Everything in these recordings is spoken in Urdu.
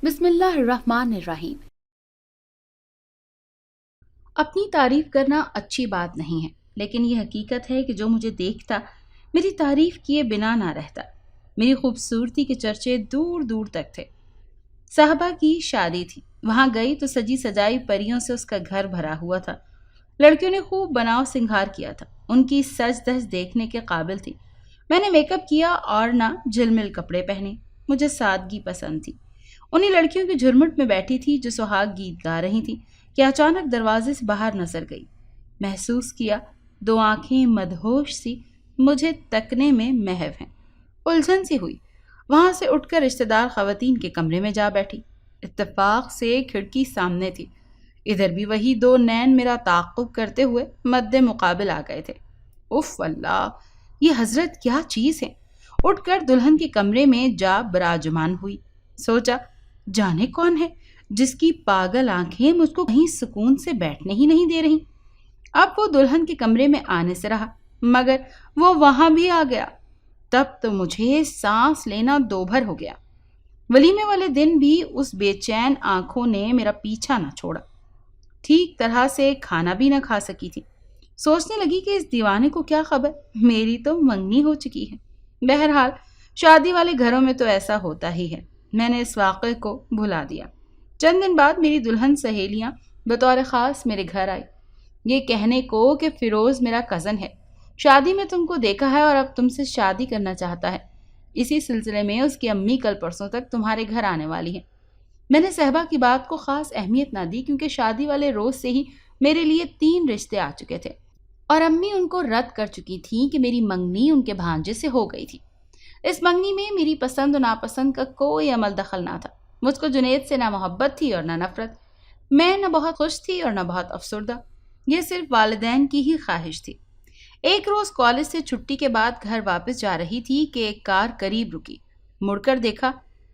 بسم اللہ الرحمن الرحیم۔ اپنی تعریف کرنا اچھی بات نہیں ہے، لیکن یہ حقیقت ہے کہ جو مجھے دیکھتا میری تعریف کیے بنا نہ رہتا۔ میری خوبصورتی کے چرچے دور دور تک تھے۔ صاحبہ کی شادی تھی، وہاں گئی تو سجی سجائی پریوں سے اس کا گھر بھرا ہوا تھا۔ لڑکیوں نے خوب بناؤ سنگھار کیا تھا، ان کی سج دھج دیکھنے کے قابل تھی۔ میں نے میک اپ کیا اور نہ جھلمل کپڑے پہنے، مجھے سادگی پسند تھی۔ انہی لڑکیوں کی جھرمٹ میں بیٹھی تھی جو سہاگ گیت گا رہی تھی کہ اچانک دروازے سے باہر نظر گئی۔ محسوس کیا دو آنکھیں مدہوش سی مجھے تکنے میں محو ہیں۔ الجھن سی ہوئی، وہاں سے اٹھ کر رشتہ دار خواتین کے کمرے میں جا بیٹھی۔ اتفاق سے کھڑکی سامنے تھی، ادھر بھی وہی دو نین میرا تعاقب کرتے ہوئے مد مقابل آ گئے تھے۔ اف اللہ، یہ حضرت کیا چیز ہے! اٹھ کر دلہن کے کمرے میں جا براجمان ہوئی۔ سوچا جانے کون ہے جس کی پاگل آنکھیں مجھ کو کہیں سکون سے بیٹھنے ہی نہیں دے رہی۔ اب وہ دلہن کے کمرے میں آنے سے رہا، مگر وہ وہاں بھی آ گیا۔ تب تو مجھے سانس لینا دوبھر ہو گیا۔ ولیمے والے دن بھی اس بے چین آنکھوں نے میرا پیچھا نہ چھوڑا۔ ٹھیک طرح سے کھانا بھی نہ کھا سکی تھی۔ سوچنے لگی کہ اس دیوانے کو کیا خبر، میری تو منگنی ہو چکی ہے۔ بہرحال شادی والے گھروں میں تو ایسا ہوتا ہی ہے۔ میں نے اس واقعے کو بھلا دیا۔ چند دن بعد میری دلہن سہیلیاں بطور خاص میرے گھر آئی، یہ کہنے کو کہ فیروز میرا کزن ہے، شادی میں تم کو دیکھا ہے اور اب تم سے شادی کرنا چاہتا ہے۔ اسی سلسلے میں اس کی امی کل پرسوں تک تمہارے گھر آنے والی ہیں۔ میں نے صحبہ کی بات کو خاص اہمیت نہ دی، کیونکہ شادی والے روز سے ہی میرے لیے 3 رشتے آ چکے تھے اور امی ان کو رد کر چکی تھیں کہ میری منگنی ان کے بھانجے سے ہو گئی تھی۔ اس منگنی میں میری پسند و ناپسند کا کوئی عمل دخل نہ تھا۔ مجھ کو جنید سے نہ محبت تھی اور نہ نفرت۔ میں نہ بہت خوش تھی اور نہ بہت افسردہ۔ یہ صرف والدین کی ہی خواہش تھی۔ ایک روز کالج سے چھٹی کے بعد گھر واپس جا رہی تھی کہ ایک کار قریب رکی۔ مڑ کر دیکھا،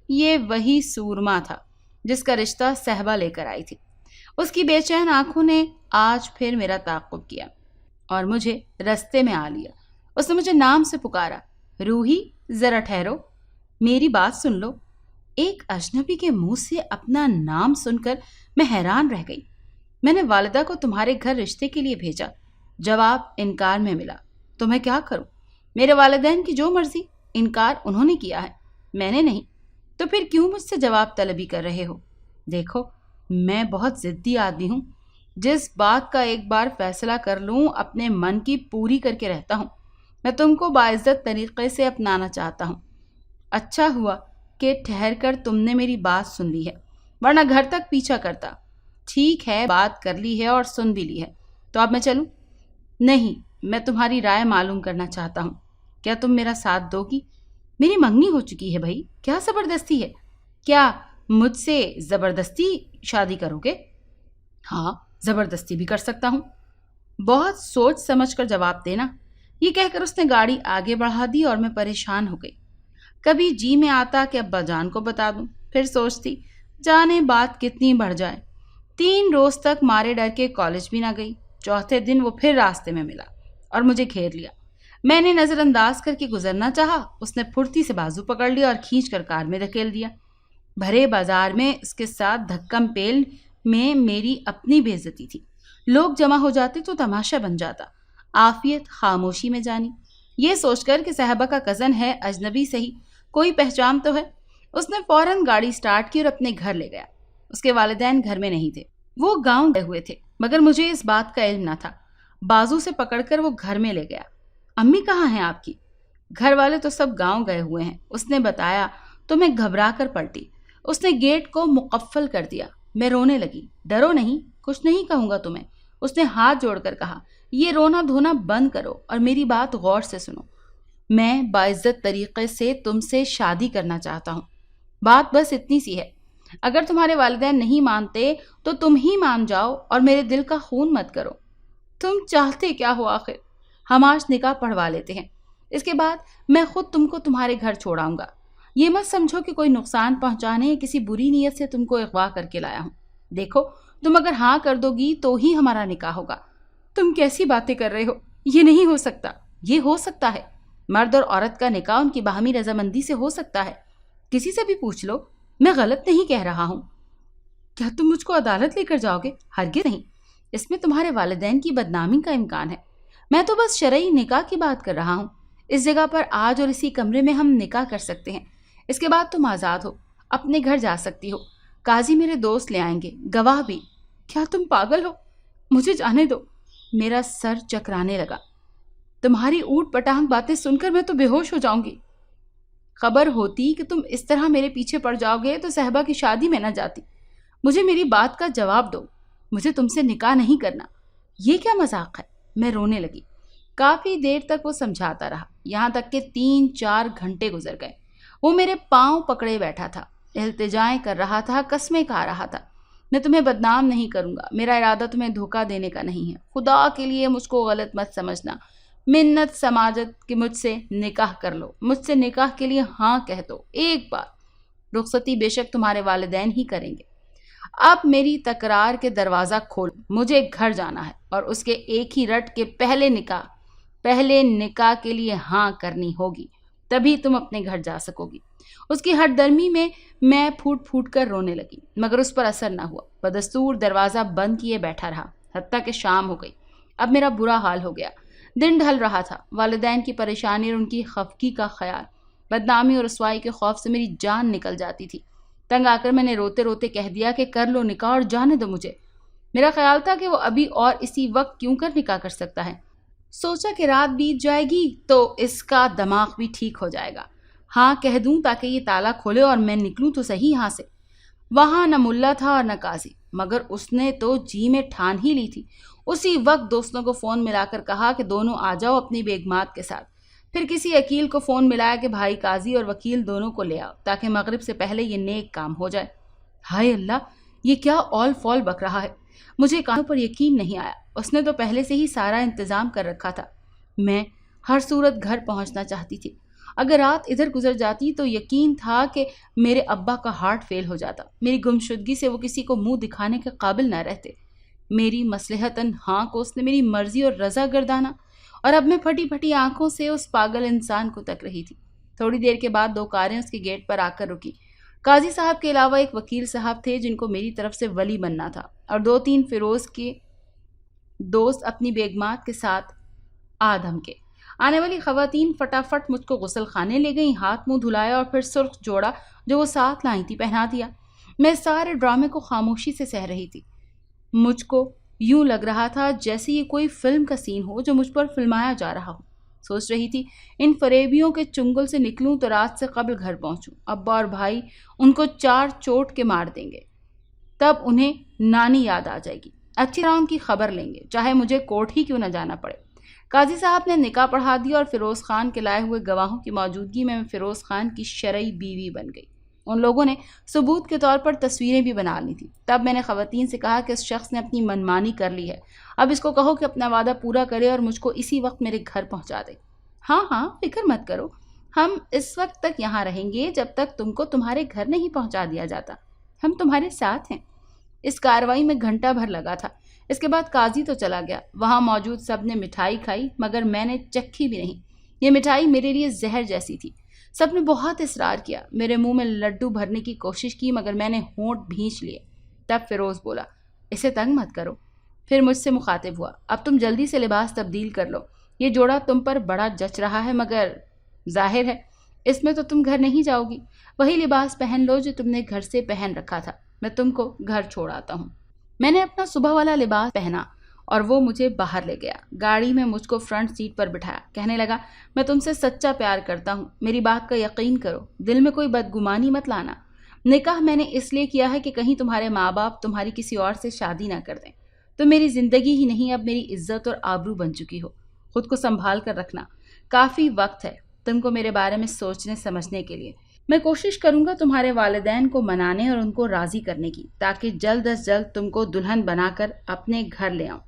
یہ وہی سورما تھا جس کا رشتہ صحبہ لے کر آئی تھی۔ اس کی بے چین آنکھوں نے آج پھر میرا تعاقب کیا اور مجھے رستے میں آ لیا۔ اس نے مجھے نام سے پکارا، روحی ذرا ٹھہرو، میری بات سن لو۔ ایک اجنبی کے منہ سے اپنا نام سن کر میں حیران رہ گئی۔ میں نے والدہ کو تمہارے گھر رشتے کے لیے بھیجا، جواب انکار میں ملا۔ تو میں کیا کروں؟ میرے والدین کی جو مرضی، انکار انہوں نے کیا ہے، میں نے نہیں۔ تو پھر کیوں مجھ سے جواب طلبی کر رہے ہو؟ دیکھو میں بہت ضدی آدمی ہوں، جس بات کا ایک بار فیصلہ کر لوں اپنے من کی پوری کر کے رہتا ہوں۔ میں تم کو باعزت طریقے سے اپنانا چاہتا ہوں۔ اچھا ہوا کہ ٹھہر کر تم نے میری بات سن لی ہے، ورنہ گھر تک پیچھا کرتا۔ ٹھیک ہے، بات کر لی ہے اور سن بھی لی ہے، تو اب میں چلوں؟ نہیں، میں تمہاری رائے معلوم کرنا چاہتا ہوں۔ کیا تم میرا ساتھ دو گی؟ میری منگنی ہو چکی ہے بھائی، کیا زبردستی ہے؟ کیا مجھ سے زبردستی شادی کرو گے؟ ہاں، زبردستی بھی کر سکتا ہوں۔ بہت سوچ سمجھ کر جواب دینا۔ یہ کہہ کر اس نے گاڑی آگے بڑھا دی اور میں پریشان ہو گئی۔ کبھی جی میں آتا کہ ابا جان کو بتا دوں، پھر سوچتی جانے بات کتنی بڑھ جائے۔ 3 روز تک مارے ڈر کے کالج بھی نہ گئی۔ چوتھے دن وہ پھر راستے میں ملا اور مجھے گھیر لیا۔ میں نے نظر انداز کر کے گزرنا چاہا، اس نے پھرتی سے بازو پکڑ لیا اور کھینچ کر کار میں دھکیل دیا۔ بھرے بازار میں اس کے ساتھ دھکم پیل میں میری اپنی بے عزتی تھی۔ لوگ جمع ہو جاتے تو تماشا بن جاتا۔ عافیت خاموشی میں جانی۔ یہ سوچ کر کہ صحبہ کا کزن ہے، اجنبی صحیح، کوئی پہچان تو ہے، اس نے فوراً گاڑی سٹارٹ کی اور اپنے گھر لے گیا۔ اس کے والدین گھر میں نہیں تھے، وہ گاؤں گئے ہوئے تھے، مگر مجھے اس بات کا علم نہ تھا۔ بازو سے پکڑ کر وہ گھر میں لے گیا۔ امی کہاں ہیں آپ کی؟ گھر والے تو سب گاؤں گئے ہوئے ہیں، اس نے بتایا تو میں گھبرا کر پلٹی۔ اس نے گیٹ کو مقفل کر دیا۔ میں رونے لگی۔ ڈرو نہیں، کچھ نہیں کہوں گا تمہیں، اس نے ہاتھ جوڑ کر کہا۔ یہ رونا دھونا بند کرو اور میری بات غور سے سنو۔ میں باعزت طریقے سے تم سے شادی کرنا چاہتا ہوں۔ بات بس اتنی سی ہے، اگر تمہارے والدین نہیں مانتے تو تم ہی مان جاؤ اور میرے دل کا خون مت کرو۔ تم چاہتے کیا ہو آخر؟ ہم آج نکاح پڑھوا لیتے ہیں، اس کے بعد میں خود تم کو تمہارے گھر چھوڑاؤں گا۔ یہ مت سمجھو کہ کوئی نقصان پہنچانے یا کسی بری نیت سے تم کو اغوا کر کے لایا ہوں۔ دیکھو تم اگر ہاں کر دو گی تو ہی ہمارا نکاح ہوگا۔ تم کیسی باتیں کر رہے ہو؟ یہ نہیں ہو سکتا۔ یہ ہو سکتا ہے، مرد اور عورت کا نکاح ان کی باہمی رضامندی سے ہو سکتا ہے، کسی سے بھی پوچھ لو۔ میں غلط نہیں کہہ رہا ہوں۔ کیا تم مجھ کو عدالت لے کر جاؤ گے؟ ہرگز نہیں، اس میں تمہارے والدین کی بدنامی کا امکان ہے۔ میں تو بس شرعی نکاح کی بات کر رہا ہوں۔ اس جگہ پر آج اور اسی کمرے میں ہم نکاح کر سکتے ہیں، اس کے بعد تم آزاد ہو، اپنے گھر جا سکتی ہو۔ قاضی میرے دوست لے آئیں گے، گواہ بھی۔ کیا تم پاگل ہو؟ مجھے جانے دو۔ میرا سر چکرانے لگا۔ تمہاری اوٹ پٹانگ باتیں سن کر میں تو بے ہوش ہو جاؤں گی۔ خبر ہوتی کہ تم اس طرح میرے پیچھے پڑ جاؤ گے تو صاحبہ کی شادی میں نہ جاتی۔ مجھے میری بات کا جواب دو، مجھے تم سے نکاح نہیں کرنا۔ یہ کیا مذاق ہے؟ میں رونے لگی۔ کافی دیر تک وہ سمجھاتا رہا، یہاں تک کہ 3-4 گھنٹے گزر گئے۔ وہ میرے پاؤں پکڑے بیٹھا تھا، التجائیں کر رہا تھا، قسمیں کھا رہا تھا۔ میں تمہیں بدنام نہیں کروں گا، میرا ارادہ تمہیں دھوکہ دینے کا نہیں ہے، خدا کے لیے مجھ کو غلط مت سمجھنا۔ منت سماجت کہ مجھ سے نکاح کر لو، مجھ سے نکاح کے لیے ہاں کہہ دو، ایک بار۔ رخصتی بے شک تمہارے والدین ہی کریں گے۔ اب میری تکرار کے دروازہ کھول، مجھے گھر جانا ہے، اور اس کے ایک ہی رٹ کے پہلے نکاح کے لیے ہاں کرنی ہوگی، تبھی تم اپنے گھر جا سکو گی۔ اس کی ہٹ درمی میں پھوٹ پھوٹ کر رونے لگی، مگر اس پر اثر نہ ہوا۔ بدستور دروازہ بند کیے بیٹھا رہا، حتیٰ کہ شام ہو گئی۔ اب میرا برا حال ہو گیا۔ دن ڈھل رہا تھا، والدین کی پریشانی اور ان کی خفگی کا خیال، بدنامی اور رسوائی کے خوف سے میری جان نکل جاتی تھی۔ تنگ آ کر میں نے روتے روتے کہہ دیا کہ کر لو نکاح اور جانے دو مجھے۔ میرا خیال تھا کہ وہ ابھی اور اسی وقت کیوں کر نکاح کر سکتا ہے۔ سوچا کہ رات بیت جائے گی تو اس کا دماغ بھی ٹھیک ہو جائے گا۔ ہاں کہہ دوں تاکہ یہ تالا کھولے اور میں نکلوں تو صحیح یہاں سے۔ وہاں نہ ملا تھا اور نہ قاضی، مگر اس نے تو جی میں ٹھان ہی لی تھی۔ اسی وقت دوستوں کو فون ملا کر کہا کہ دونوں آ جاؤ اپنی بیگمات کے ساتھ۔ پھر کسی وکیل کو فون ملایا کہ بھائی قاضی اور وکیل دونوں کو لے آؤ تاکہ مغرب سے پہلے یہ نیک کام ہو جائے۔ ہائے اللہ، یہ کیا اول فول بک رہا ہے؟ مجھے کانوں پر یقین نہیں آیا۔ اس نے تو پہلے سے ہی سارا انتظام کر رکھا تھا۔ میں ہر صورت گھر پہنچنا چاہتی تھی۔ اگر رات ادھر گزر جاتی تو یقین تھا کہ میرے ابا کا ہارٹ فیل ہو جاتا، میری گمشدگی سے وہ کسی کو منہ دکھانے کے قابل نہ رہتے۔ میری مصلحتاً ہاں کو اس نے میری مرضی اور رضا گردانا، اور اب میں پھٹی پھٹی آنکھوں سے اس پاگل انسان کو تک رہی تھی۔ تھوڑی دیر کے بعد 2 کاریں اس کے گیٹ پر آ کر رکی۔ قاضی صاحب کے علاوہ ایک وکیل صاحب تھے جن کو میری طرف سے ولی بننا تھا، اور 2-3 فیروز کے دوست اپنی بیگمات کے ساتھ آدم کے۔ آنے والی خواتین فٹافٹ مجھ کو غسل خانے لے گئیں، ہاتھ منہ دھلایا اور پھر سرخ جوڑا جو وہ ساتھ لائی تھی پہنا دیا۔ میں سارے ڈرامے کو خاموشی سے سہ رہی تھی۔ مجھ کو یوں لگ رہا تھا جیسے یہ کوئی فلم کا سین ہو جو مجھ پر فلمایا جا رہا ہو۔ سوچ رہی تھی ان فریبیوں کے چنگل سے نکلوں تو رات سے قبل گھر پہنچوں، ابا اور بھائی ان کو 4 چوٹ کے مار دیں گے، تب انہیں نانی یاد آ جائے گی، اچھی طرح ان کی خبر لیں گے، چاہے مجھے کورٹ ہی کیوں نہ جانا پڑے۔ قاضی صاحب نے نکاح پڑھا دیا اور فیروز خان کے لائے ہوئے گواہوں کی موجودگی میں فیروز خان کی شرعی بیوی بن گئی۔ ان لوگوں نے ثبوت کے طور پر تصویریں بھی بنا لی تھیں۔ تب میں نے خواتین سے کہا کہ اس شخص نے اپنی منمانی کر لی ہے، اب اس کو کہو کہ اپنا وعدہ پورا کرے اور مجھ کو اسی وقت میرے گھر پہنچا دے۔ ہاں ہاں، فکر مت کرو، ہم اس وقت تک یہاں رہیں گے جب تک تم کو تمہارے گھر نہیں پہنچا دیا جاتا، ہم تمہارے ساتھ ہیں۔ اس کارروائی میں گھنٹہ بھر لگا تھا۔ اس کے بعد قاضی تو چلا گیا۔ وہاں موجود سب نے مٹھائی کھائی، مگر میں نے چکھی بھی نہیں۔ یہ مٹھائی میرے لیے زہر جیسی تھی۔ سب نے بہت اصرار کیا، میرے منہ میں لڈو بھرنے کی کوشش کی، مگر میں نے ہونٹ بھینچ لیے۔ تب فیروز بولا، اسے تنگ مت کرو۔ پھر مجھ سے مخاطب ہوا، اب تم جلدی سے لباس تبدیل کر لو، یہ جوڑا تم پر بڑا جچ رہا ہے، مگر ظاہر ہے اس میں تو تم گھر نہیں جاؤ گی۔ وہی لباس پہن لو جو تم نے گھر سے پہن رکھا تھا، میں تم کو گھر چھوڑ آتا ہوں۔ میں نے اپنا صبح والا لباس پہنا اور وہ مجھے باہر لے گیا۔ گاڑی میں مجھ کو فرنٹ سیٹ پر بٹھایا، کہنے لگا، میں تم سے سچا پیار کرتا ہوں، میری بات کا یقین کرو، دل میں کوئی بدگمانی مت لانا۔ نکاح میں نے اس لیے کیا ہے کہ کہیں تمہارے ماں باپ تمہاری کسی اور سے شادی نہ کر دیں۔ تم میری زندگی ہی نہیں، اب میری عزت اور آبرو بن چکی ہو۔ خود کو سنبھال کر رکھنا، کافی وقت ہے تم کو میرے بارے میں سوچنے سمجھنے کے لیے۔ میں کوشش کروں گا تمہارے والدین کو منانے اور ان کو راضی کرنے کی، تاکہ جلد از جلد تم کو دلہن بنا کر اپنے گھر لے آؤں۔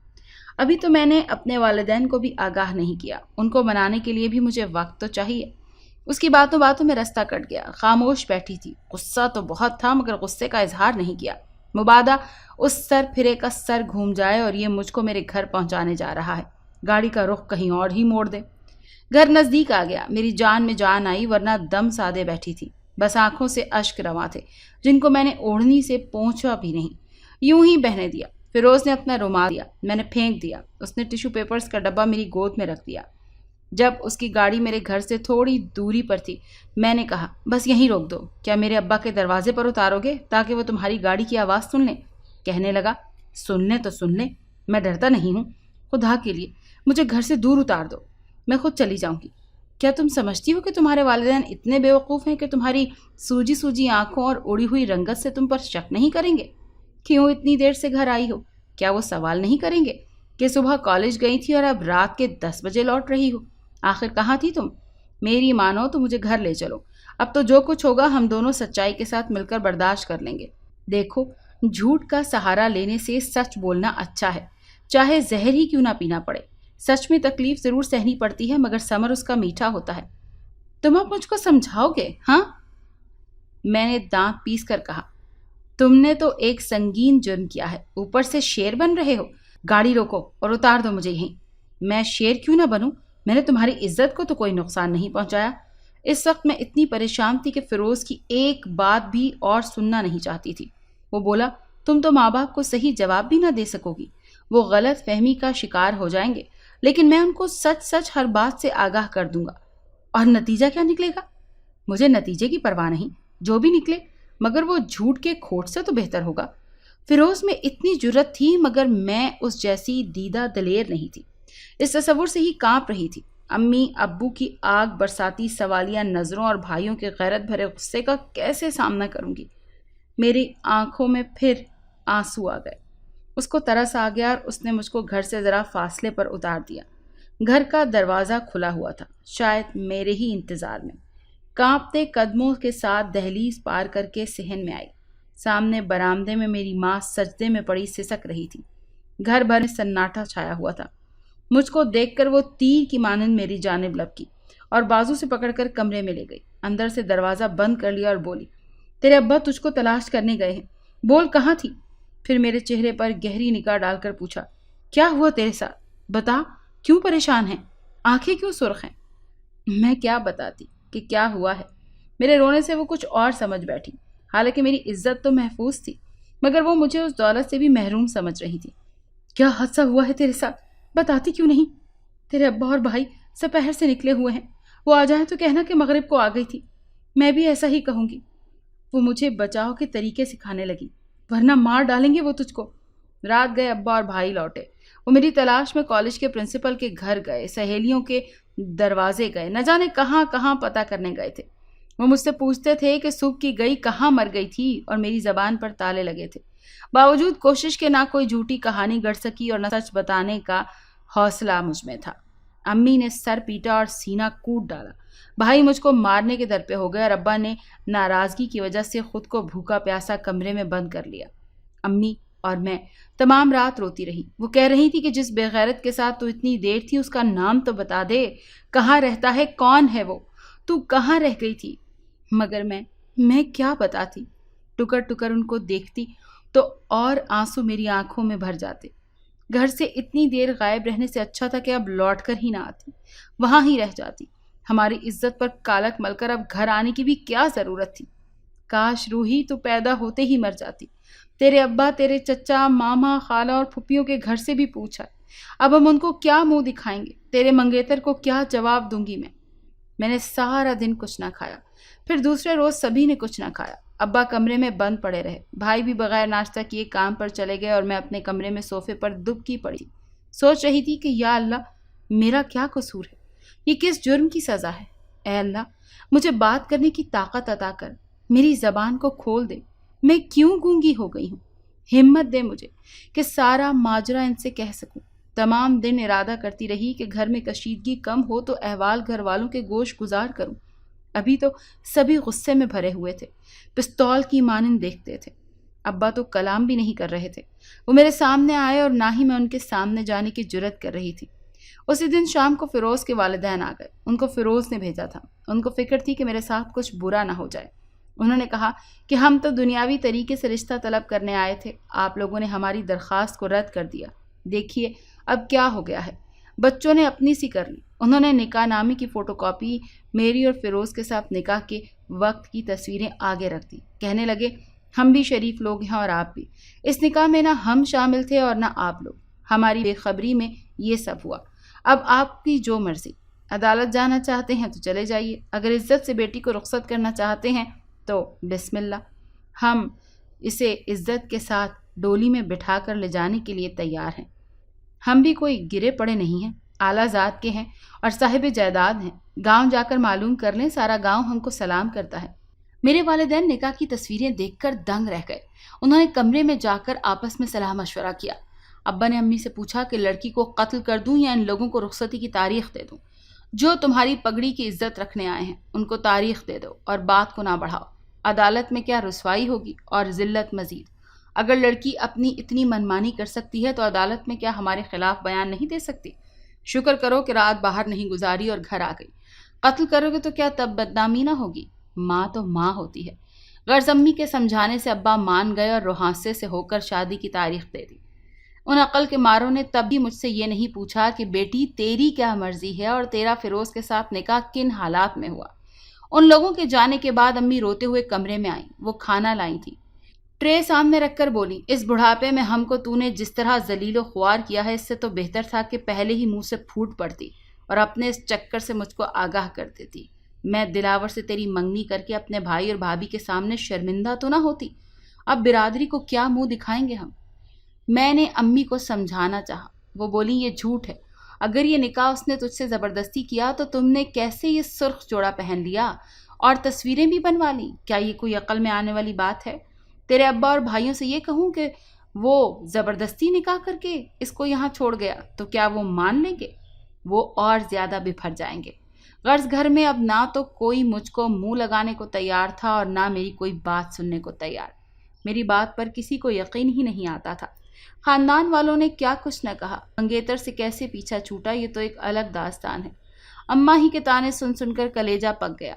ابھی تو میں نے اپنے والدین کو بھی آگاہ نہیں کیا، ان کو منانے کے لیے بھی مجھے وقت تو چاہیے۔ اس کی باتوں میں راستہ کٹ گیا، خاموش بیٹھی تھی۔ غصہ تو بہت تھا، مگر غصے کا اظہار نہیں کیا۔ مبادا اس سر پھرے کا سر گھوم جائے اور یہ مجھ کو میرے گھر پہنچانے جا رہا ہے، گاڑی کا رخ کہیں اور ہی موڑ دے۔ گھر نزدیک آ گیا، میری جان میں جان آئی، ورنہ دم سادے بیٹھی تھی۔ بس آنکھوں سے اشک رواں تھے جن کو میں نے اوڑھنی سے پوچھا بھی نہیں، یوں ہی بہنے دیا۔ فیروز نے اپنا رومال دیا، میں نے پھینک دیا۔ اس نے ٹیشو پیپرز کا ڈبہ میری گود میں رکھ دیا۔ جب اس کی گاڑی میرے گھر سے تھوڑی دوری پر تھی میں نے کہا، بس یہیں روک دو، کیا میرے ابا کے دروازے پر اتارو گے تاکہ وہ تمہاری گاڑی کی آواز سن لیں؟ کہنے لگا، سن لیں تو سن لیں، میں ڈرتا نہیں ہوں، خدا کے لیے مجھے گھر سے دور اتار دو، میں خود چلی جاؤں گی۔ کیا تم سمجھتی ہو کہ تمہارے والدین اتنے بیوقوف ہیں کہ تمہاری سوجی سوجی آنکھوں اور اڑی ہوئی رنگت سے تم پر شک نہیں کریں گے؟ کیوں اتنی دیر سے گھر آئی ہو؟ کیا وہ سوال نہیں کریں گے کہ صبح کالج گئی تھی اور اب رات کے 10 بجے لوٹ رہی ہو؟ آخر کہاں تھی تم؟ میری مانو تو مجھے گھر لے چلو، اب تو جو کچھ ہوگا ہم دونوں سچائی کے ساتھ مل کر برداشت کر لیں گے۔ دیکھو، جھوٹ کا سہارا لینے سے سچ بولنا اچھا ہے، چاہے زہر ہی کیوں نہ پینا پڑے۔ سچ میں تکلیف ضرور سہنی پڑتی ہے مگر ثمر اس کا میٹھا ہوتا ہے۔ تم اب مجھ کو سمجھاؤ گے؟ ہاں، میں نے دانت پیس کر کہا۔ تم نے تو ایک سنگین جرم کیا ہے، اوپر سے شیر بن رہے ہو۔ گاڑی روکو اور اتار دو مجھے یہیں۔ میں شیر کیوں نہ بنوں؟ میں نے تمہاری عزت کو تو کوئی نقصان نہیں پہنچایا۔ اس وقت میں اتنی پریشان تھی کہ فیروز کی ایک بات بھی اور سننا نہیں چاہتی تھی۔ وہ بولا، تم تو ماں باپ کو صحیح جواب بھی نہ دے سکو گی، وہ غلط فہمی کا شکار ہو جائیں گے، لیکن میں ان کو سچ سچ ہر بات سے آگاہ کر دوں گا۔ اور نتیجہ کیا نکلے گا؟ مجھے نتیجے کی پرواہ نہیں، جو بھی نکلے، مگر وہ جھوٹ کے کھوٹ سے تو بہتر ہوگا۔ فیروز میں اتنی جرت تھی مگر میں اس جیسی دیدہ دلیر نہیں تھی۔ اس تصور سے ہی کانپ رہی تھی۔ امی ابو کی آگ برساتی سوالیہ نظروں اور بھائیوں کے غیرت بھرے غصے کا کیسے سامنا کروں گی؟ میری آنکھوں میں پھر آنسو آ گئے۔ اس کو ترس آ گیا اور اس نے مجھ کو گھر سے ذرا فاصلے پر اتار دیا۔ گھر کا دروازہ کھلا ہوا تھا، شاید میرے ہی انتظار میں۔ کانپتے قدموں کے ساتھ دہلیز پار کر کے صحن میں آئی۔ سامنے برآمدے میں میری ماں سجدے میں پڑی سسک رہی تھی۔ گھر بھر میں سناٹا چھایا ہوا تھا۔ مجھ کو دیکھ کر وہ تیر کی مانند میری جانب لپکی اور بازو سے پکڑ کر کمرے میں لے گئی۔ اندر سے دروازہ بند کر لیا اور بولی، تیرے ابا تجھ کو تلاش کرنے گئے ہیں، بول کہاں تھی؟ پھر میرے چہرے پر گہری نگاہ ڈال کر پوچھا، کیا ہوا تیرے ساتھ؟ بتا، کیوں پریشان ہیں؟ آنکھیں کیوں سرخ ہیں؟ میں کیا بتاتی کہ کیا ہوا ہے؟ میرے رونے سے وہ کچھ اور سمجھ بیٹھی۔ حالانکہ میری عزت تو محفوظ تھی مگر وہ مجھے اس دولت سے بھی محروم سمجھ رہی تھی۔ کیا حادثہ ہوا ہے تیرے ساتھ؟ بتاتی کیوں نہیں؟ تیرے ابا اور بھائی سپہر سے نکلے ہوئے ہیں، وہ آ جائیں تو کہنا کہ مغرب کو آ گئی تھی۔ میں بھی ایسا ہی کہوں گی۔ وہ مجھے بچاؤ کے طریقے سکھانے لگی، ورنہ مار ڈالیں گے وہ تجھ کو۔ رات گئے ابا اور بھائی لوٹے۔ وہ میری تلاش میں کالج کے پرنسپل کے گھر گئے، سہیلیوں کے دروازے گئے، نہ جانے کہاں کہاں پتہ کرنے گئے تھے۔ وہ مجھ سے پوچھتے تھے کہ صبح کی گئی کہاں مر گئی تھی اور میری زبان پر تالے لگے تھے۔ باوجود کوشش کے نہ کوئی جھوٹی کہانی گڑھ سکی اور نہ سچ بتانے کا حوصلہ مجھ میں تھا۔ امی نے سر پیٹا اور سینہ کوٹ ڈالا۔ بھائی مجھ کو مارنے کے در پہ ہو گئے اور ابا نے ناراضگی کی وجہ سے خود کو بھوکا پیاسا کمرے میں بند کر لیا۔ امی اور میں تمام رات روتی رہی۔ وہ کہہ رہی تھی کہ جس بے غیرت کے ساتھ تو اتنی دیر تھی اس کا نام تو بتا دے، کہاں رہتا ہے، کون ہے وہ، تو کہاں رہ گئی تھی؟ مگر میں کیا بتاتی؟ ٹکر ٹکر ان کو دیکھتی تو اور آنسو میری آنکھوں میں بھر جاتے۔ گھر سے اتنی دیر غائب رہنے سے اچھا تھا کہ اب لوٹ کر ہی نہ آتی، وہاں ہی رہ جاتی۔ ہماری عزت پر کالک مل کر اب گھر آنے کی بھی کیا ضرورت تھی؟ کاش روحی تو پیدا ہوتے ہی مر جاتی۔ تیرے ابا، تیرے چچا، ماما، خالہ اور پھپھیوں کے گھر سے بھی پوچھا، اب ہم ان کو کیا منہ دکھائیں گے؟ تیرے منگیتر کو کیا جواب دوں گی میں نے سارا دن کچھ نہ کھایا۔ پھر دوسرے روز سبھی نے کچھ نہ کھایا۔ ابا کمرے میں بند پڑے رہے، بھائی بھی بغیر ناشتہ کیے کام پر چلے گئے اور میں اپنے کمرے میں صوفے پر دبکی پڑی سوچ رہی تھی کہ یا اللہ، میرا کیا قصور ہے؟ یہ کس جرم کی سزا ہے؟ اے اللہ، مجھے بات کرنے کی طاقت عطا کر، میری زبان کو کھول دے۔ میں کیوں گونگی ہو گئی ہوں؟ ہمت دے مجھے کہ سارا ماجرا ان سے کہہ سکوں۔ تمام دن ارادہ کرتی رہی کہ گھر میں کشیدگی کم ہو تو احوال گھر والوں کے گوش گزار کروں۔ ابھی تو سبھی غصے میں بھرے ہوئے تھے، پستول کی مانند دیکھتے تھے۔ ابا تو کلام بھی نہیں کر رہے تھے۔ وہ میرے سامنے آئے اور نہ ہی میں ان کے سامنے جانے کی جرت کر رہی تھی۔ اسی دن شام کو فیروز کے والدین آ گئے۔ ان کو فیروز نے بھیجا تھا۔ ان کو فکر تھی کہ میرے ساتھ کچھ برا نہ ہو جائے۔ انہوں نے کہا کہ ہم تو دنیاوی طریقے سے رشتہ طلب کرنے آئے تھے، آپ لوگوں نے ہماری درخواست کو رد کر دیا۔ دیکھیے اب کیا ہو گیا ہے۔ بچوں نے اپنی سی کر لی۔ انہوں نے نکاح نامے کی فوٹو کاپی میری اور فیروز کے ساتھ نکاح کے وقت کی تصویریں آگے رکھ دی. کہنے لگے ہم بھی شریف لوگ ہیں اور آپ بھی. اس نکاح میں نہ ہم شامل تھے اور نہ آپ لوگ. ہماری بے خبری میں یہ سب ہوا. اب آپ کی جو مرضی. عدالت جانا چاہتے ہیں تو چلے جائیے. اگر عزت سے بیٹی کو رخصت کرنا چاہتے ہیں تو بسم اللہ. ہم اسے عزت کے ساتھ ڈولی میں بٹھا کر لے جانے کے لیے تیار ہیں. ہم بھی کوئی گرے پڑے نہیں ہیں. اعلیٰ ذات کے ہیں اور صاحب جائیداد ہیں. گاؤں جا کر معلوم کر لیں. سارا گاؤں ہم کو سلام کرتا ہے. میرے والدین نکاح کی تصویریں دیکھ کر دنگ رہ گئے. انہوں نے کمرے میں جا کر آپس میں صلاح مشورہ کیا. ابا نے امی سے پوچھا کہ لڑکی کو قتل کر دوں یا ان لوگوں کو رخصتی کی تاریخ دے دوں. جو تمہاری پگڑی کی عزت رکھنے آئے ہیں ان کو تاریخ دے دو اور بات کو نہ بڑھاؤ. عدالت میں کیا رسوائی ہوگی اور ذلت مزید. اگر لڑکی اپنی اتنی منمانی کر سکتی ہے تو عدالت میں کیا ہمارے خلاف بیان نہیں دے سکتی؟ شکر کرو کہ رات باہر نہیں گزاری اور گھر آ گئی. قتل کرو گے تو کیا تب بدنامی نہ ہوگی؟ ماں تو ماں ہوتی ہے. غرض امی کے سمجھانے سے ابا مان گئے اور روحانسے سے ہو کر شادی کی تاریخ دے دی. ان عقل کے ماروں نے تب بھی مجھ سے یہ نہیں پوچھا کہ بیٹی تیری کیا مرضی ہے اور تیرا فیروز کے ساتھ نکاح کن حالات میں ہوا. ان لوگوں کے جانے کے بعد امی روتے ہوئے کمرے میں آئیں. وہ کھانا لائی تھی. ٹرے سامنے رکھ کر بولی اس بڑھاپے میں ہم کو تو نے جس طرح ذلیل و خوار کیا ہے اس سے تو بہتر تھا کہ پہلے ہی منہ سے پھوٹ پڑتی اور اپنے اس چکر سے مجھ کو آگاہ کر دیتی. میں دلاور سے تیری منگنی کر کے اپنے بھائی اور بھابھی کے سامنے شرمندہ تو نہ ہوتی. اب برادری کو کیا منہ دکھائیں گے ہم؟ میں نے امی کو سمجھانا چاہا. وہ بولی یہ جھوٹ ہے. اگر یہ نکاح اس نے تجھ سے زبردستی کیا تو تم نے کیسے یہ سرخ جوڑا پہن لیا اور تصویریں بھی بنوا لی؟ کیا یہ کوئی عقل میں آنے والی بات ہے؟ تیرے ابا اور بھائیوں سے یہ کہوں کہ وہ زبردستی نکاح کر کے اس کو یہاں چھوڑ گیا تو کیا وہ مان لیں گے؟ وہ اور زیادہ بپھر جائیں گے. غرض گھر میں اب نہ تو کوئی مجھ کو منہ لگانے کو تیار تھا اور نہ میری کوئی بات سننے کو تیار. میری بات پر کسی کو یقین ہی نہیں آتا تھا. خاندان والوں نے کیا کچھ نہ کہا. منگیتر سے کیسے پیچھا چھوٹا یہ تو ایک الگ داستان ہے. اماں ہی کے تانے سن سن کر کلیجہ پک گیا.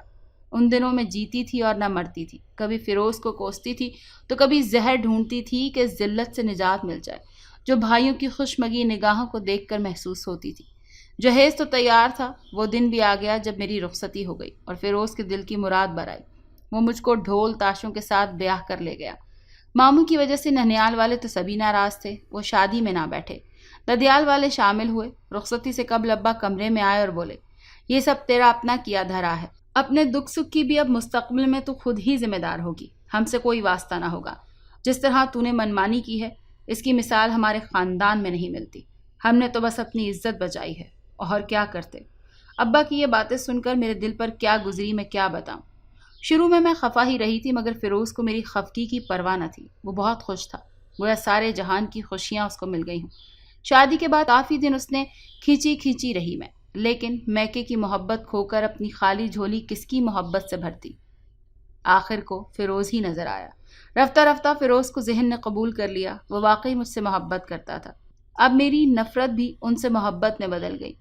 ان دنوں میں جیتی تھی اور نہ مرتی تھی. کبھی فیروز کو کوستی تھی تو کبھی زہر ڈھونڈتی تھی کہ ذلت سے نجات مل جائے جو بھائیوں کی خوشمگی نگاہوں کو دیکھ کر محسوس ہوتی تھی. جہیز تو تیار تھا. وہ دن بھی آ گیا جب میری رخصتی ہو گئی اور فیروز کے دل کی مراد برائی. وہ مجھ کو ڈھول تاشوں کے ساتھ بیاہ کر لے گیا. ماموں کی وجہ سے ننیال والے تو سبھی ناراض تھے. وہ شادی میں نہ بیٹھے. ددیال والے شامل ہوئے. رخصتی سے قبل ابا کمرے میں آئے اور بولے یہ سب تیرا اپنا کیا دھرا ہے. اپنے دکھ سکھ کی بھی اب مستقبل میں تو خود ہی ذمہ دار ہوگی. ہم سے کوئی واسطہ نہ ہوگا. جس طرح تو نے منمانی کی ہے اس کی مثال ہمارے خاندان میں نہیں ملتی. ہم نے تو بس اپنی عزت بچائی ہے اور کیا کرتے. ابا کی یہ باتیں سن کر میرے دل پر کیا گزری میں کیا بتاؤں. شروع میں خفا ہی رہی تھی مگر فیروز کو میری خفگی کی پرواہ نہ تھی. وہ بہت خوش تھا. گویا سارے جہان کی خوشیاں اس کو مل گئی ہوں. شادی کے بعد کافی دن اس نے کھینچی رہی میں. لیکن میکے کی محبت کھو کر اپنی خالی جھولی کس کی محبت سے بھرتی. آخر کو فیروز ہی نظر آیا. رفتہ رفتہ فیروز کو ذہن نے قبول کر لیا. وہ واقعی مجھ سے محبت کرتا تھا. اب میری نفرت بھی ان سے محبت میں بدل گئی.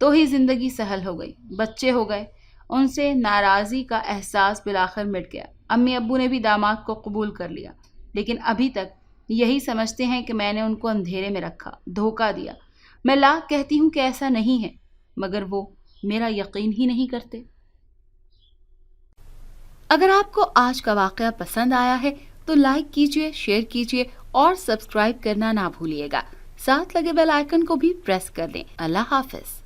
تو ہی زندگی سہل ہو گئی. بچے ہو گئے. ان سے ناراضی کا احساس بالآخر مٹ گیا. امی ابو نے بھی داماد کو قبول کر لیا. لیکن ابھی تک یہی سمجھتے ہیں کہ میں نے ان کو اندھیرے میں رکھا, دھوکہ دیا. میں لاکھ کہتی ہوں کہ ایسا نہیں ہے مگر وہ میرا یقین ہی نہیں کرتے. اگر آپ کو آج کا واقعہ پسند آیا ہے تو لائک کیجئے, شیئر کیجئے اور سبسکرائب کرنا نہ بھولیے گا. ساتھ لگے بیل آئیکن کو بھی پریس کر دیں. اللہ حافظ.